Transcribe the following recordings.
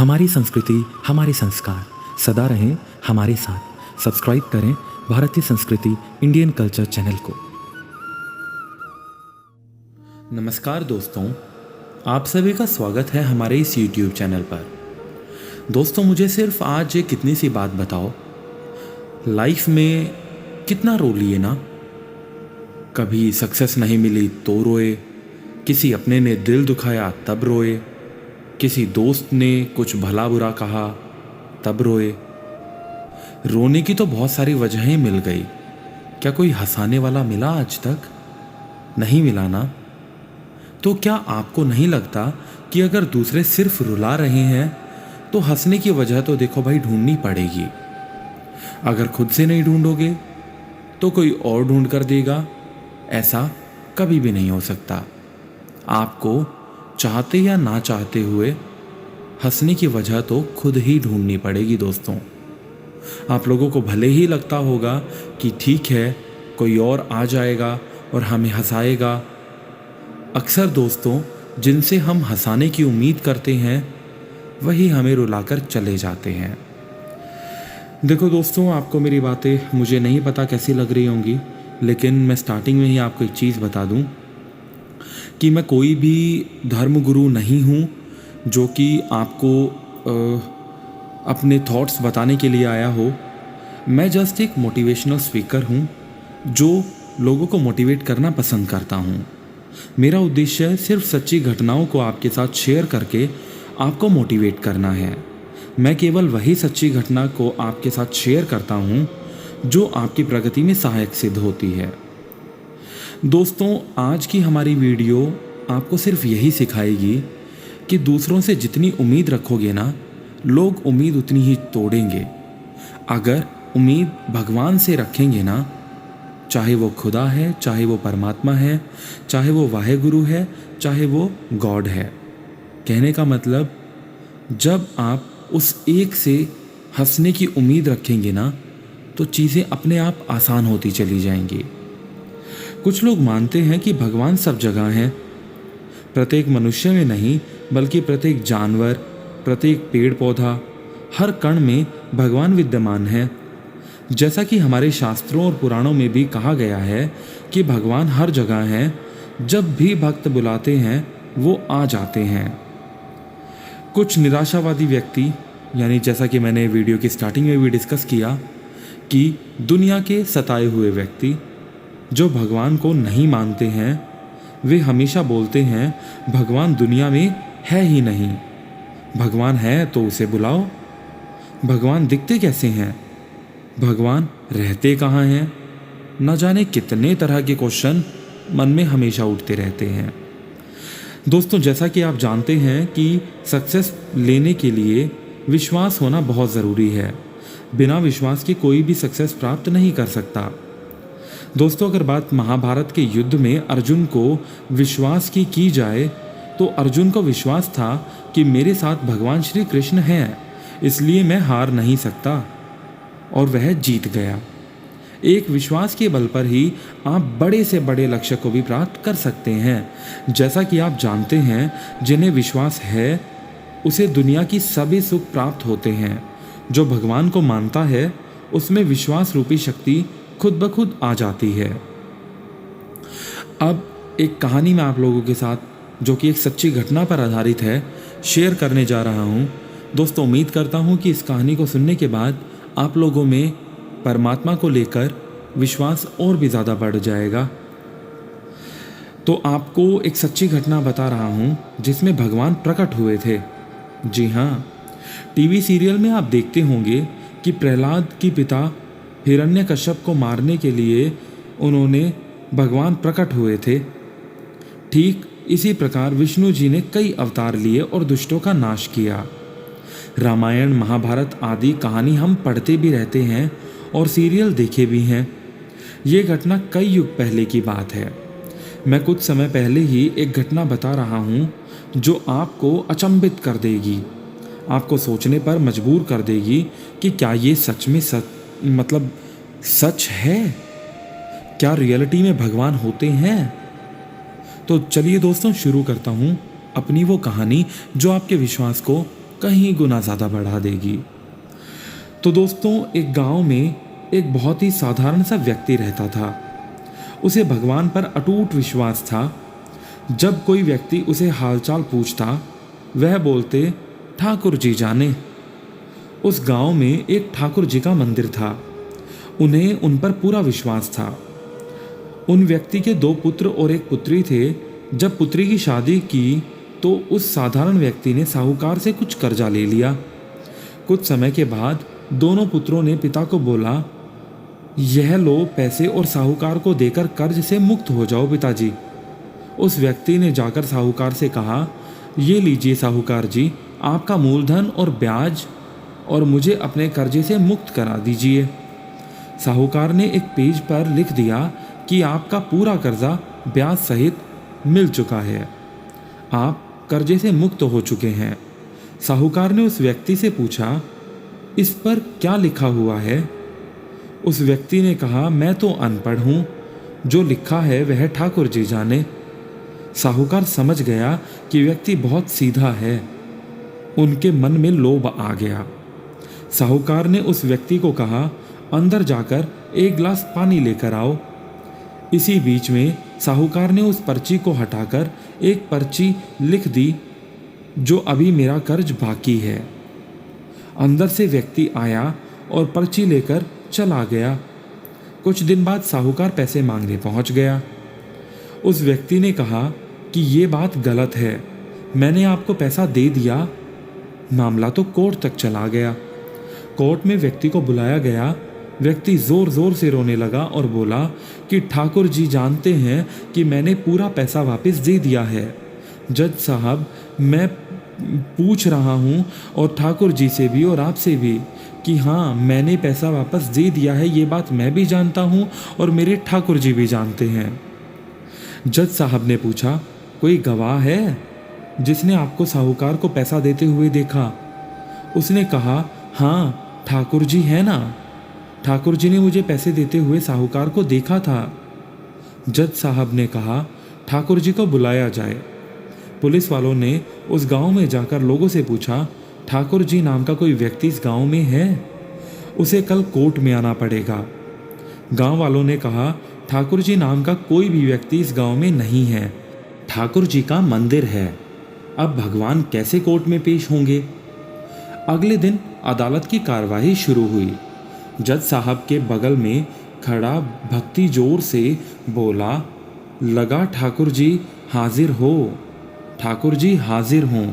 हमारी संस्कृति, हमारे संस्कार सदा रहें हमारे साथ। सब्सक्राइब करें भारतीय संस्कृति इंडियन कल्चर चैनल को। नमस्कार दोस्तों, आप सभी का स्वागत है हमारे इस YouTube चैनल पर। दोस्तों, मुझे सिर्फ आज एक कितनी सी बात बताओ, लाइफ में कितना रो लिए ना। कभी सक्सेस नहीं मिली तो रोए, किसी अपने ने दिल दुखाया तब रोए, किसी दोस्त ने कुछ भला बुरा कहा तब रोए। रोने की तो बहुत सारी वजहें मिल गई, क्या कोई हंसाने वाला मिला आज तक? नहीं मिला ना। तो क्या आपको नहीं लगता कि अगर दूसरे सिर्फ रुला रहे हैं तो हंसने की वजह तो देखो भाई ढूंढनी पड़ेगी। अगर खुद से नहीं ढूंढोगे तो कोई और ढूंढ कर देगा, ऐसा कभी भी नहीं हो सकता। आपको चाहते या ना चाहते हुए हंसने की वजह तो खुद ही ढूंढनी पड़ेगी। दोस्तों, आप लोगों को भले ही लगता होगा कि ठीक है, कोई और आ जाएगा और हमें हंसाएगा। अक्सर दोस्तों, जिनसे हम हंसाने की उम्मीद करते हैं वही हमें रुलाकर चले जाते हैं। देखो दोस्तों, आपको मेरी बातें मुझे नहीं पता कैसी लग रही होंगी, लेकिन मैं स्टार्टिंग में ही आपको एक चीज़ बता दूं कि मैं कोई भी धर्मगुरु नहीं हूँ जो कि आपको अपने थॉट्स बताने के लिए आया हो। मैं जस्ट एक मोटिवेशनल स्पीकर हूँ जो लोगों को मोटिवेट करना पसंद करता हूँ। मेरा उद्देश्य सिर्फ सच्ची घटनाओं को आपके साथ शेयर करके आपको मोटिवेट करना है। मैं केवल वही सच्ची घटना को आपके साथ शेयर करता हूँ जो आपकी प्रगति में सहायक सिद्ध होती है। दोस्तों, आज की हमारी वीडियो आपको सिर्फ यही सिखाएगी कि दूसरों से जितनी उम्मीद रखोगे ना, लोग उम्मीद उतनी ही तोड़ेंगे। अगर उम्मीद भगवान से रखेंगे ना, चाहे वो खुदा है, चाहे वो परमात्मा है, चाहे वो वाहेगुरु है, चाहे वो गॉड है। कहने का मतलब, जब आप उस एक से हंसने की उम्मीद रखेंगे ना, तो चीज़ें अपने आप आसान होती चली जाएंगी। कुछ लोग मानते हैं कि भगवान सब जगह हैं, प्रत्येक मनुष्य में नहीं बल्कि प्रत्येक जानवर, प्रत्येक पेड़ पौधा, हर कण में भगवान विद्यमान है। जैसा कि हमारे शास्त्रों और पुराणों में भी कहा गया है कि भगवान हर जगह हैं, जब भी भक्त बुलाते हैं वो आ जाते हैं। कुछ निराशावादी व्यक्ति, यानी जैसा कि मैंने वीडियो की स्टार्टिंग में भी डिस्कस किया कि दुनिया के सताए हुए व्यक्ति जो भगवान को नहीं मानते हैं, वे हमेशा बोलते हैं भगवान दुनिया में है ही नहीं। भगवान है तो उसे बुलाओ। भगवान दिखते कैसे हैं? भगवान रहते कहाँ हैं? न जाने कितने तरह के क्वेश्चन मन में हमेशा उठते रहते हैं। दोस्तों, जैसा कि आप जानते हैं कि सक्सेस लेने के लिए विश्वास होना बहुत ज़रूरी है। बिना विश्वास के कोई भी सक्सेस प्राप्त नहीं कर सकता। दोस्तों, अगर बात महाभारत के युद्ध में अर्जुन को विश्वास की जाए तो अर्जुन को विश्वास था कि मेरे साथ भगवान श्री कृष्ण हैं, इसलिए मैं हार नहीं सकता, और वह जीत गया। एक विश्वास के बल पर ही आप बड़े से बड़े लक्ष्य को भी प्राप्त कर सकते हैं। जैसा कि आप जानते हैं, जिन्हें विश्वास है उसे दुनिया की सभी सुख प्राप्त होते हैं। जो भगवान को मानता है उसमें विश्वास रूपी शक्ति खुद ब खुद आ जाती है। अब एक कहानी मैं आप लोगों के साथ, जो कि एक सच्ची घटना पर आधारित है, शेयर करने जा रहा हूँ। दोस्तों, उम्मीद करता हूँ कि इस कहानी को सुनने के बाद आप लोगों में परमात्मा को लेकर विश्वास और भी ज़्यादा बढ़ जाएगा। तो आपको एक सच्ची घटना बता रहा हूँ जिसमें भगवान प्रकट हुए थे। जी हाँ, टीवी सीरियल में आप देखते होंगे कि प्रहलाद की पिता हिरण्यकश्यप को मारने के लिए उन्होंने भगवान प्रकट हुए थे। ठीक इसी प्रकार विष्णु जी ने कई अवतार लिए और दुष्टों का नाश किया। रामायण, महाभारत आदि कहानी हम पढ़ते भी रहते हैं और सीरियल देखे भी हैं। ये घटना कई युग पहले की बात है। मैं कुछ समय पहले ही एक घटना बता रहा हूँ जो आपको अचंभित कर देगी, आपको सोचने पर मजबूर कर देगी कि क्या ये सच में सच है? क्या रियलिटी में भगवान होते हैं? तो चलिए दोस्तों, शुरू करता हूँ अपनी वो कहानी जो आपके विश्वास को कहीं गुना ज़्यादा बढ़ा देगी। तो दोस्तों, एक गांव में एक बहुत ही साधारण सा व्यक्ति रहता था। उसे भगवान पर अटूट विश्वास था। जब कोई व्यक्ति उसे हालचाल पूछता, वह बोलते, ठाकुर जी जाने। उस गांव में एक ठाकुर जी का मंदिर था। उन्हें उन पर पूरा विश्वास था। उन व्यक्ति के 2 पुत्र और 1 पुत्री थे। जब पुत्री की शादी की तो उस साधारण व्यक्ति ने साहूकार से कुछ कर्जा ले लिया। कुछ समय के बाद दोनों पुत्रों ने पिता को बोला, यह लो पैसे और साहूकार को देकर कर्ज से मुक्त हो जाओ पिताजी। उस व्यक्ति ने जाकर साहूकार से कहा, ये लीजिए साहूकार जी, आपका मूलधन और ब्याज, और मुझे अपने कर्जे से मुक्त करा दीजिए। साहूकार ने एक पेज पर लिख दिया कि आपका पूरा कर्जा ब्याज सहित मिल चुका है, आप कर्जे से मुक्त हो चुके हैं। साहूकार ने उस व्यक्ति से पूछा, इस पर क्या लिखा हुआ है? उस व्यक्ति ने कहा, मैं तो अनपढ़ हूँ, जो लिखा है वह ठाकुर जी जाने। साहूकार समझ गया कि व्यक्ति बहुत सीधा है। उनके मन में लोभ आ गया। साहूकार ने उस व्यक्ति को कहा, अंदर जाकर 1 गिलास पानी लेकर आओ। इसी बीच में साहूकार ने उस पर्ची को हटाकर एक पर्ची लिख दी, जो अभी मेरा कर्ज बाकी है। अंदर से व्यक्ति आया और पर्ची लेकर चला गया। कुछ दिन बाद साहूकार पैसे मांगने पहुंच गया। उस व्यक्ति ने कहा कि ये बात गलत है, मैंने आपको पैसा दे दिया। मामला तो कोर्ट तक चला गया। कोर्ट में व्यक्ति को बुलाया गया। व्यक्ति जोर जोर से रोने लगा और बोला कि ठाकुर जी जानते हैं कि मैंने पूरा पैसा वापस दे दिया है। जज साहब, मैं पूछ रहा हूँ और ठाकुर जी से भी और आपसे भी कि हाँ, मैंने पैसा वापस दे दिया है, ये बात मैं भी जानता हूँ और मेरे ठाकुर जी भी जानते हैं। जज साहब ने पूछा, कोई गवाह है जिसने आपको साहूकार को पैसा देते हुए देखा? उसने कहा, हाँ, ठाकुर जी है ना, ठाकुर जी ने मुझे पैसे देते हुए साहूकार को देखा था। जज साहब ने कहा, ठाकुर जी को बुलाया जाए। पुलिस वालों ने उस गांव में जाकर लोगों से पूछा, ठाकुर जी नाम का कोई व्यक्ति इस गांव में है? उसे कल कोर्ट में आना पड़ेगा। गांव वालों ने कहा, ठाकुर जी नाम का कोई भी व्यक्ति इस गांव में नहीं है। ठाकुर जी का मंदिर है, अब भगवान कैसे कोर्ट में पेश होंगे? अगले दिन अदालत की कार्यवाही शुरू हुई। जज साहब के बगल में खड़ा भक्ति जोर से बोला, लगा ठाकुर जी हाजिर हो, ठाकुर जी हाजिर हों।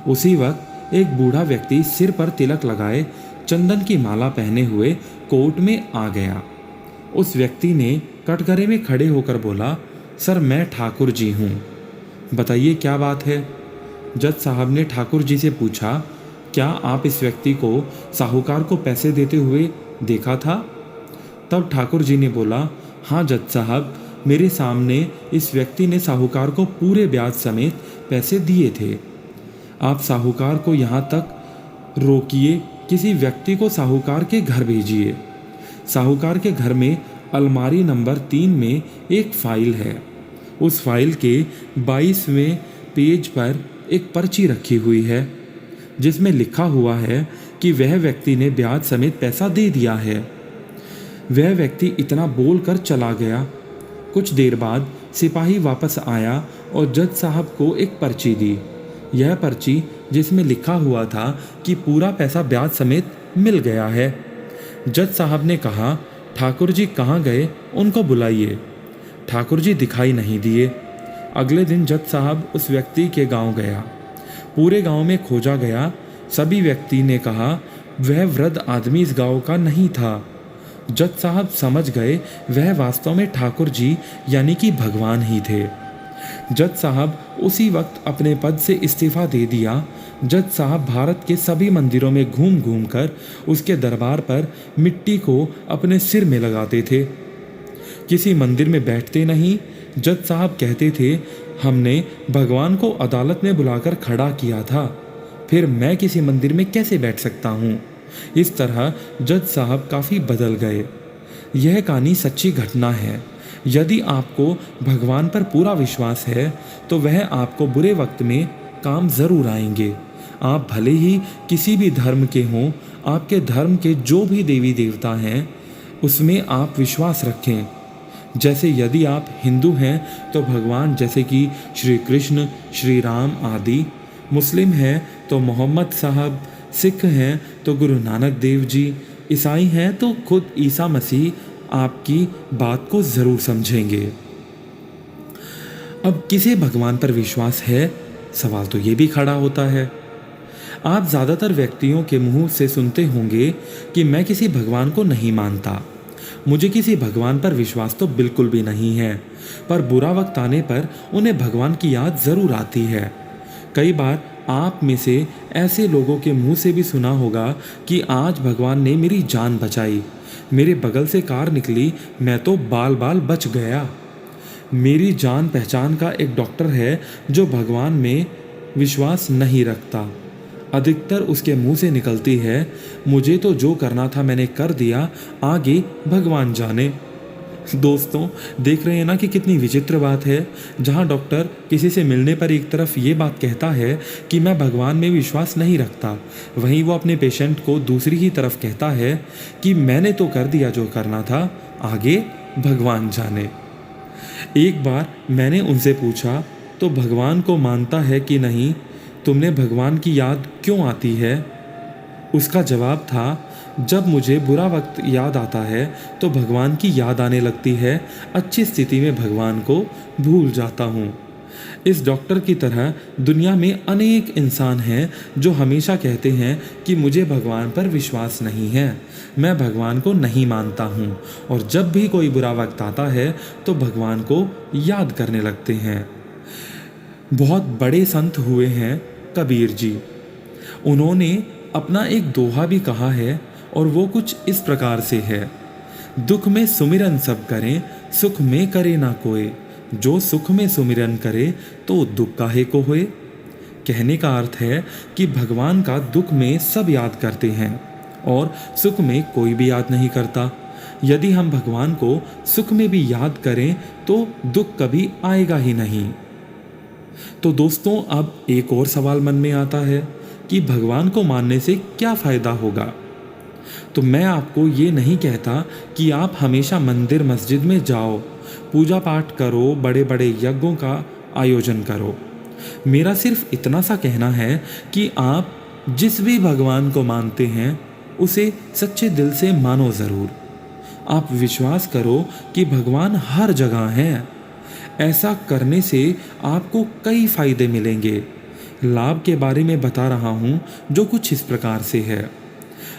उसी वक्त एक बूढ़ा व्यक्ति सिर पर तिलक लगाए, चंदन की माला पहने हुए कोर्ट में आ गया। उस व्यक्ति ने कटघरे में खड़े होकर बोला, सर मैं ठाकुर जी हूँ, बताइए क्या बात है? जज साहब ने ठाकुर जी से पूछा, क्या आप इस व्यक्ति को साहूकार को पैसे देते हुए देखा था? तब ठाकुर जी ने बोला, हाँ जज साहब, मेरे सामने इस व्यक्ति ने साहूकार को पूरे ब्याज समेत पैसे दिए थे। आप साहूकार को यहाँ तक रोकिए, किसी व्यक्ति को साहूकार के घर भेजिए। साहूकार के घर में अलमारी नंबर 3 में एक फाइल है। उस फाइल के 22वें पेज पर एक पर्ची रखी हुई है, जिसमें लिखा हुआ है कि वह व्यक्ति ने ब्याज समेत पैसा दे दिया है। वह व्यक्ति इतना बोलकर चला गया। कुछ देर बाद सिपाही वापस आया और जज साहब को एक पर्ची दी। यह पर्ची जिसमें लिखा हुआ था कि पूरा पैसा ब्याज समेत मिल गया है। जज साहब ने कहा, ठाकुर जी कहाँ गए, उनको बुलाइए। ठाकुर जी दिखाई नहीं दिए। अगले दिन जज साहब उस व्यक्ति के गांव गया। पूरे गांव में खोजा गया। सभी व्यक्ति ने कहा वह वृद्ध आदमी इस गांव का नहीं था। जज साहब समझ गए वह वास्तव में ठाकुर जी यानी कि भगवान ही थे। जज साहब उसी वक्त अपने पद से इस्तीफा दे दिया। जज साहब भारत के सभी मंदिरों में घूम घूम कर उसके दरबार पर मिट्टी को अपने सिर में लगाते थे। किसी मंदिर में बैठते नहीं। जज साहब कहते थे, हमने भगवान को अदालत में बुलाकर खड़ा किया था, फिर मैं किसी मंदिर में कैसे बैठ सकता हूँ। इस तरह जज साहब काफ़ी बदल गए। यह कहानी सच्ची घटना है। यदि आपको भगवान पर पूरा विश्वास है तो वह आपको बुरे वक्त में काम ज़रूर आएंगे। आप भले ही किसी भी धर्म के हों, आपके धर्म के जो भी देवी देवता हैं उसमें आप विश्वास रखें। जैसे यदि आप हिंदू हैं तो भगवान जैसे कि श्री कृष्ण, श्री राम आदि, मुस्लिम हैं तो मोहम्मद साहब, सिख हैं तो गुरु नानक देव जी, ईसाई हैं तो खुद ईसा मसीह आपकी बात को ज़रूर समझेंगे। अब किसे भगवान पर विश्वास है, सवाल तो ये भी खड़ा होता है। आप ज़्यादातर व्यक्तियों के मुंह से सुनते होंगे कि मैं किसी भगवान को नहीं मानता, मुझे किसी भगवान पर विश्वास तो बिल्कुल भी नहीं है, पर बुरा वक्त आने पर उन्हें भगवान की याद ज़रूर आती है। कई बार आप में से ऐसे लोगों के मुंह से भी सुना होगा कि आज भगवान ने मेरी जान बचाई, मेरे बगल से कार निकली, मैं तो बाल बाल बच गया। मेरी जान पहचान का एक डॉक्टर है जो भगवान में विश्वास नहीं रखता, अधिकतर उसके मुंह से निकलती है, मुझे तो जो करना था मैंने कर दिया, आगे भगवान जाने। दोस्तों, देख रहे हैं ना कि कितनी विचित्र बात है। जहां डॉक्टर किसी से मिलने पर एक तरफ ये बात कहता है कि मैं भगवान में विश्वास नहीं रखता, वहीं वो अपने पेशेंट को दूसरी ही तरफ कहता है कि मैंने तो कर दिया जो करना था, आगे भगवान जाने। एक बार मैंने उनसे पूछा, तो भगवान को मानता है कि नहीं, तुमने भगवान की याद क्यों आती है? उसका जवाब था, जब मुझे बुरा वक्त याद आता है तो भगवान की याद आने लगती है, अच्छी स्थिति में भगवान को भूल जाता हूँ। इस डॉक्टर की तरह दुनिया में अनेक इंसान हैं जो हमेशा कहते हैं कि मुझे भगवान पर विश्वास नहीं है, मैं भगवान को नहीं मानता हूँ, और जब भी कोई बुरा वक्त आता है तो भगवान को याद करने लगते हैं। बहुत बड़े संत हुए हैं कबीर जी। उन्होंने अपना एक दोहा भी कहा है और वो कुछ इस प्रकार से है, दुख में सुमिरन सब करें, सुख में करे ना कोई, जो सुख में सुमिरन करे तो दुख काहे को होए। कहने का अर्थ है कि भगवान का दुख में सब याद करते हैं और सुख में कोई भी याद नहीं करता। यदि हम भगवान को सुख में भी याद करें तो दुख कभी आएगा ही नहीं। तो दोस्तों, अब एक और सवाल मन में आता है कि भगवान को मानने से क्या फ़ायदा होगा। तो मैं आपको ये नहीं कहता कि आप हमेशा मंदिर मस्जिद में जाओ, पूजा पाठ करो, बड़े बड़े यज्ञों का आयोजन करो। मेरा सिर्फ इतना सा कहना है कि आप जिस भी भगवान को मानते हैं उसे सच्चे दिल से मानो ज़रूर। आप विश्वास करो कि भगवान हर जगह हैं। ऐसा करने से आपको कई फ़ायदे मिलेंगे। लाभ के बारे में बता रहा हूँ जो कुछ इस प्रकार से है।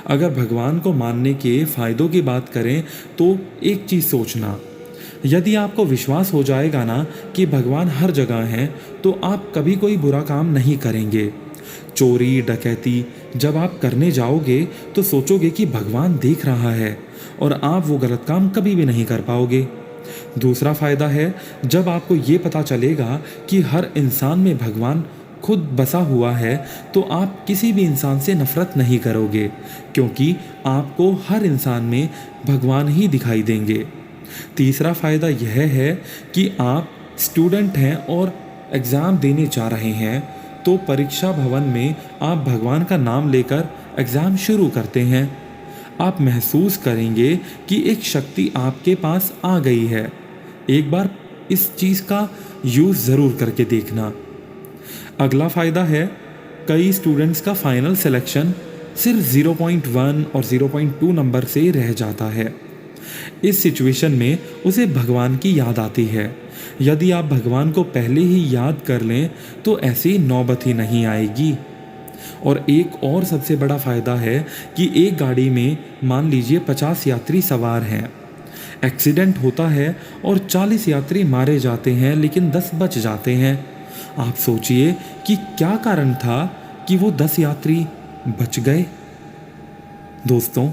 अगर भगवान को मानने के फ़ायदों की बात करें तो एक चीज़ सोचना, यदि आपको विश्वास हो जाएगा ना कि भगवान हर जगह हैं तो आप कभी कोई बुरा काम नहीं करेंगे। चोरी डकैती जब आप करने जाओगे तो सोचोगे कि भगवान देख रहा है और आप वो गलत काम कभी भी नहीं कर पाओगे। दूसरा फ़ायदा है, जब आपको ये पता चलेगा कि हर इंसान में भगवान खुद बसा हुआ है तो आप किसी भी इंसान से नफ़रत नहीं करोगे, क्योंकि आपको हर इंसान में भगवान ही दिखाई देंगे। तीसरा फ़ायदा यह है कि आप स्टूडेंट हैं और एग्ज़ाम देने जा रहे हैं तो परीक्षा भवन में आप भगवान का नाम लेकर एग्ज़ाम शुरू करते हैं। आप महसूस करेंगे कि एक शक्ति आपके पास आ गई है। एक बार इस चीज़ का यूज़ ज़रूर करके देखना। अगला फ़ायदा है, कई स्टूडेंट्स का फाइनल सिलेक्शन सिर्फ 0.1 और 0.2 नंबर से रह जाता है। इस सिचुएशन में उसे भगवान की याद आती है। यदि आप भगवान को पहले ही याद कर लें तो ऐसी नौबत ही नहीं आएगी। और एक और सबसे बड़ा फ़ायदा है कि एक गाड़ी में मान लीजिए 50 यात्री सवार हैं, एक्सीडेंट होता है और 40 यात्री मारे जाते हैं लेकिन 10 बच जाते हैं। आप सोचिए कि क्या कारण था कि वो 10 यात्री बच गए। दोस्तों,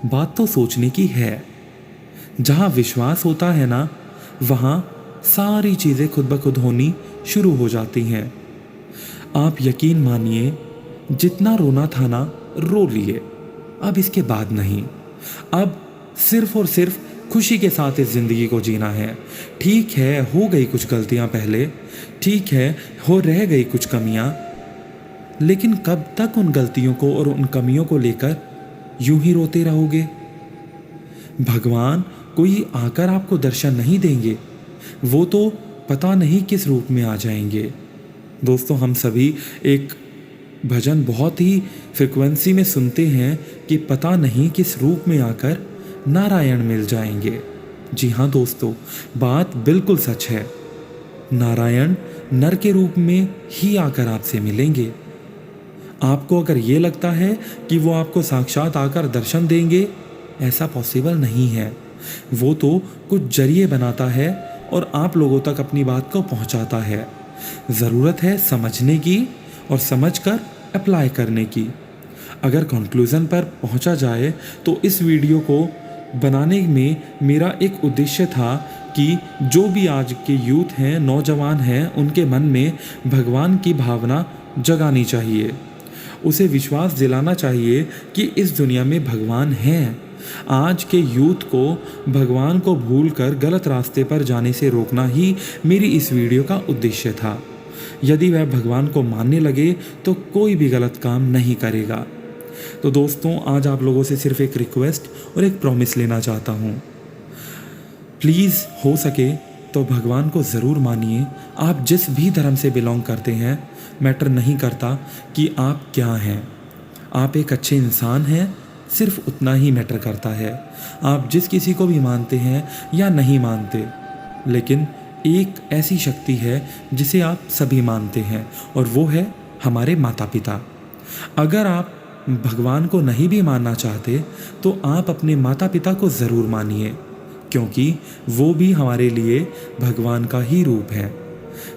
बात तो सोचने की है। जहाँ विश्वास होता है ना, वहाँ सारी चीज़ें खुद ब खुद होनी शुरू हो जाती हैं। आप यकीन मानिए, जितना रोना था ना रो लिए, अब इसके बाद नहीं। अब सिर्फ और सिर्फ खुशी के साथ इस ज़िंदगी को जीना है। ठीक है, हो गई कुछ गलतियाँ पहले, ठीक है, हो रह गई कुछ कमियाँ, लेकिन कब तक उन गलतियों को और उन कमियों को लेकर यूं ही रोते रहोगे? भगवान कोई आकर आपको दर्शन नहीं देंगे, वो तो पता नहीं किस रूप में आ जाएंगे। दोस्तों, हम सभी एक भजन बहुत ही फ्रिक्वेंसी में सुनते हैं कि पता नहीं किस रूप में आकर नारायण मिल जाएंगे। जी हाँ दोस्तों, बात बिल्कुल सच है। नारायण नर के रूप में ही आकर आपसे मिलेंगे। आपको अगर ये लगता है कि वो आपको साक्षात आकर दर्शन देंगे, ऐसा पॉसिबल नहीं है। वो तो कुछ जरिए बनाता है और आप लोगों तक अपनी बात को पहुंचाता है। ज़रूरत है समझने की और समझकर अप्लाई करने की। अगर कंक्लूज़न पर पहुंचा जाए तो इस वीडियो को बनाने में मेरा एक उद्देश्य था कि जो भी आज के यूथ हैं, नौजवान हैं, उनके मन में भगवान की भावना जगानी चाहिए। उसे विश्वास दिलाना चाहिए कि इस दुनिया में भगवान हैं। आज के यूथ को भगवान को भूलकर गलत रास्ते पर जाने से रोकना ही मेरी इस वीडियो का उद्देश्य था। यदि वह भगवान को मानने लगे तो कोई भी गलत काम नहीं करेगा। तो दोस्तों, आज आप लोगों से सिर्फ एक रिक्वेस्ट और एक प्रॉमिस लेना चाहता हूँ। प्लीज़ हो सके तो भगवान को ज़रूर मानिए। आप जिस भी धर्म से बिलोंग करते हैं, मैटर नहीं करता कि आप क्या हैं। आप एक अच्छे इंसान हैं, सिर्फ उतना ही मैटर करता है। आप जिस किसी को भी मानते हैं या नहीं मानते, लेकिन एक ऐसी शक्ति है जिसे आप सभी मानते हैं, और वो है हमारे माता पिता। अगर आप भगवान को नहीं भी मानना चाहते तो आप अपने माता पिता को ज़रूर मानिए, क्योंकि वो भी हमारे लिए भगवान का ही रूप है।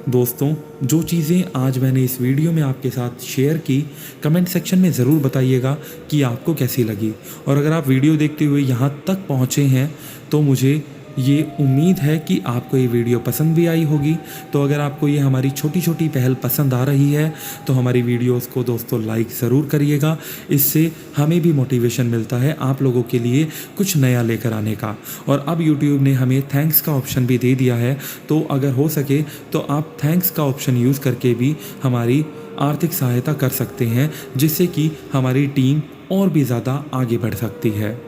दोस्तों, जो चीज़ें आज मैंने इस वीडियो में आपके साथ शेयर की, कमेंट सेक्शन में ज़रूर बताइएगा कि आपको कैसी लगी। और अगर आप वीडियो देखते हुए यहाँ तक पहुँचे हैं तो मुझे ये उम्मीद है कि आपको ये वीडियो पसंद भी आई होगी। तो अगर आपको ये हमारी छोटी छोटी पहल पसंद आ रही है तो हमारी वीडियोस को दोस्तों लाइक ज़रूर करिएगा। इससे हमें भी मोटिवेशन मिलता है आप लोगों के लिए कुछ नया लेकर आने का। और अब यूट्यूब ने हमें थैंक्स का ऑप्शन भी दे दिया है, तो अगर हो सके तो आप थैंक्स का ऑप्शन यूज़ करके भी हमारी आर्थिक सहायता कर सकते हैं, जिससे कि हमारी टीम और भी ज़्यादा आगे बढ़ सकती है।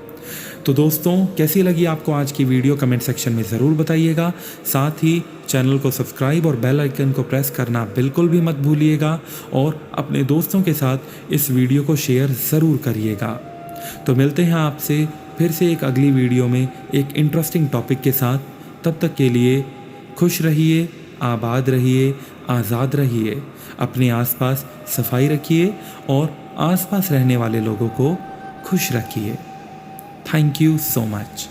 तो दोस्तों, कैसी लगी आपको आज की वीडियो, कमेंट सेक्शन में ज़रूर बताइएगा। साथ ही चैनल को सब्सक्राइब और बेल आइकन को प्रेस करना बिल्कुल भी मत भूलिएगा, और अपने दोस्तों के साथ इस वीडियो को शेयर ज़रूर करिएगा। तो मिलते हैं आपसे फिर से एक अगली वीडियो में एक इंटरेस्टिंग टॉपिक के साथ। तब तक के लिए खुश रहिए, आबाद रहिए, आज़ाद रहिए। अपने आसपास सफाई रखिए और आसपास रहने वाले लोगों को खुश रखिए। Thank you so much.